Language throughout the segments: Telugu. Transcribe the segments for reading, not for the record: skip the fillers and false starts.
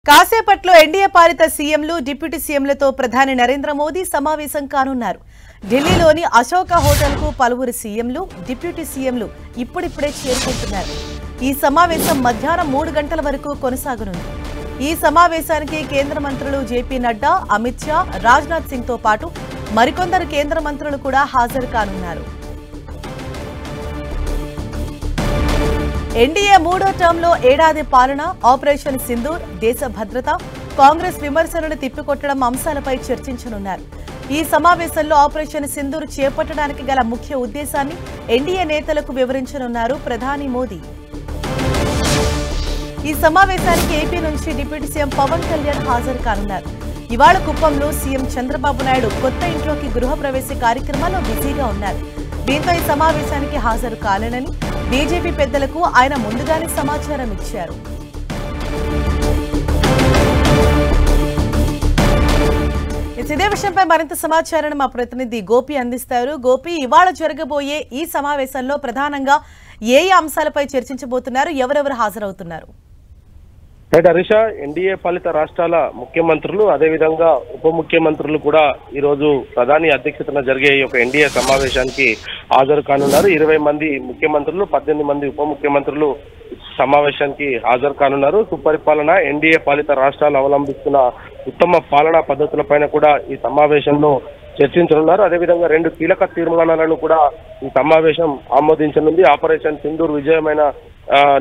కాసేపట్లో ఎన్డీఏ పాలిత సీఎంలు డిప్యూటీ సీఎంలతో ప్రధాని నరేంద్ర మోదీ సమావేశం కానున్నారు. ఢిల్లీలోని అశోక హోటల్కు పలువురు సీఎంలు డిప్యూటీ సీఎంలు ఇప్పుడిప్పుడే చేరుకుంటున్నారు. ఈ సమావేశం మధ్యాహ్నం 3 గంటల వరకు కొనసాగనుంది. ఈ సమావేశానికి కేంద్ర మంత్రులు జేపీ నడ్డా, అమిత్ షా, రాజ్నాథ్ సింగ్ తో పాటు మరికొందరు కేంద్ర మంత్రులు కూడా హాజరు కానున్నారు. ఎన్డీఏ మూడో టర్మ్లో ఏడాది పాలన, ఆపరేషన్ సింధూర్, దేశ భద్రత, కాంగ్రెస్ విమర్శలను తిప్పికొట్టడం అంశాలపై చర్చించనున్నారు. ఈ సమావేశంలో ఆపరేషన్ సింధూర్ చేపట్టడానికి గల ముఖ్య ఉద్దేశాన్ని ఎన్డీఏ నేతలకు వివరించనున్నారు ప్రధాని మోదీ. ఈ సమావేశానికి ఏపీ నుంచి డిప్యూటీ సీఎం పవన్ కళ్యాణ్ హాజరు కానున్నారు. ఇవాళ కుప్పంలో సీఎం చంద్రబాబు నాయుడు కొత్త ఇంట్లోకి గృహప్రవేశ కార్యక్రమాల్లో బిజీగా ఉన్నారు. దీంతో ఈ సమావేశానికి హాజరు కాలేనని బీజేపీ పెద్దలకు ఆయన ముందుగానే సమాచారం ఇచ్చారు. ఇదే విషయంపై మరింత సమాచారాన్ని మా ప్రతినిధి గోపి అందిస్తారు. గోపి, ఇవాళ జరగబోయే ఈ సమావేశంలో ప్రధానంగా ఏ అంశాలపై చర్చించబోతున్నారు, ఎవరెవరు హాజరవుతున్నారు? హరీష, ఎన్డీఏ పాలిత రాష్ట్రాల ముఖ్యమంత్రులు అదేవిధంగా ఉప ముఖ్యమంత్రులు కూడా ఈ రోజు ప్రధాని అధ్యక్షతన జరిగే ఒక ఎన్డీఏ సమావేశానికి హాజరు కానున్నారు. 20 మంది ముఖ్యమంత్రులు, 18 మంది ఉప ముఖ్యమంత్రులు సమావేశానికి హాజరు కానున్నారు. సుపరిపాలన, ఎన్డీఏ పాలిత రాష్ట్రాలు అవలంబిస్తున్న ఉత్తమ పాలనా పద్ధతులపైన కూడా ఈ సమావేశంలో చర్చించనున్నారు. అదేవిధంగా 2 కీలక తీర్మానాలను కూడా ఈ సమావేశం ఆమోదించనుంది. ఆపరేషన్ సింధూర్ విజయమైన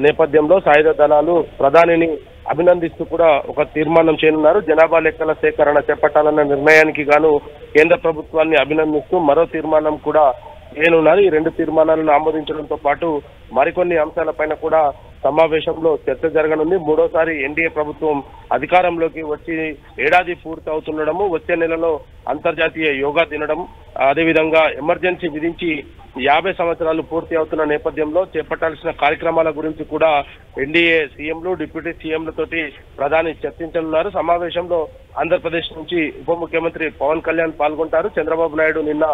నేపథ్యంలో సాయుధ దళాలు ప్రధానిని అభినందిస్తూ కూడా ఒక తీర్మానం చేయనున్నారు. జనాభా లెక్కల సేకరణ చేపట్టాలన్న నిర్ణయానికి గాను కేంద్ర ప్రభుత్వాన్ని అభినందిస్తూ మరో తీర్మానం కూడా చేయనున్నారు. ఈ 2 తీర్మానాలను ఆమోదించడంతో పాటు మరికొన్ని అంశాలపైన కూడా సమావేశంలో చర్చ జరగనుంది. మూడోసారి ఎన్డీఏ ప్రభుత్వం అధికారంలోకి వచ్చి ఏడాది పూర్తి అవుతుండడము, వచ్చే నెలలో అంతర్జాతీయ యోగా దినడం, అదేవిధంగా ఎమర్జెన్సీ విధించి 50 సంవత్సరాలు పూర్తి అవుతున్న నేపథ్యంలో చేపట్టాల్సిన కార్యక్రమాల గురించి కూడా ఎన్డీఏ సీఎంలు, డిప్యూటీ సీఎంలతోటి ప్రధాని చర్చించనున్నారు. సమావేశంలో ఆంధ్రప్రదేశ్ నుంచి ఉప ముఖ్యమంత్రి పవన్ కళ్యాణ్ పాల్గొంటారు. చంద్రబాబు నాయుడు నిన్న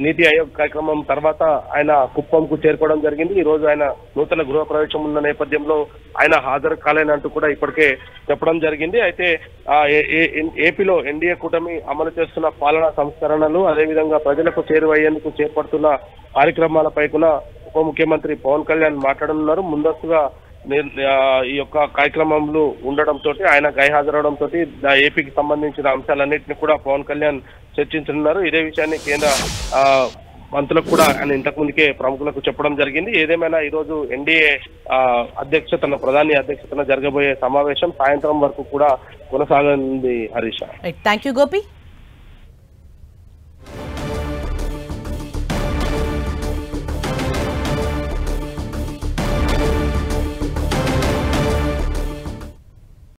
నీతి ఆయోగ్ కార్యక్రమం తర్వాత ఆయన కుప్పంకు చేరుకోవడం జరిగింది. ఈ రోజు ఆయన నూతన గృహ ప్రవేశం ఉన్న నేపథ్యంలో ఆయన హాజరు కాలేనంటూ కూడా ఇప్పటికే చెప్పడం జరిగింది. అయితే ఏపీలో ఎన్డీఏ కూటమి అమలు చేస్తున్న పాలనా సంస్కరణలు, అదేవిధంగా ప్రజలకు చేరువయ్యేందుకు చేపడుతున్న కార్యక్రమాలపై కూడా ఉప ముఖ్యమంత్రి పవన్ కళ్యాణ్ మాట్లాడనున్నారు. ముందస్తుగా ఈ యొక్క కార్యక్రమంలో ఉండడంతో, ఆయన గైహాజరవడంతో ఏపీకి సంబంధించిన అంశాలన్నింటినీ కూడా పవన్ కళ్యాణ్ చర్చించనున్నారు. ఇదే విషయాన్ని కేంద్ర మంత్రులకు కూడా ఆయన ఇంతకు ముందుకే ప్రముఖులకు చెప్పడం జరిగింది. ఏదేమైనా ఈ రోజు ఎన్డీఏ ప్రధాని అధ్యక్షతన జరగబోయే సమావేశం సాయంత్రం వరకు కూడా కొనసాగనుంది. Harish, thank you Gopi.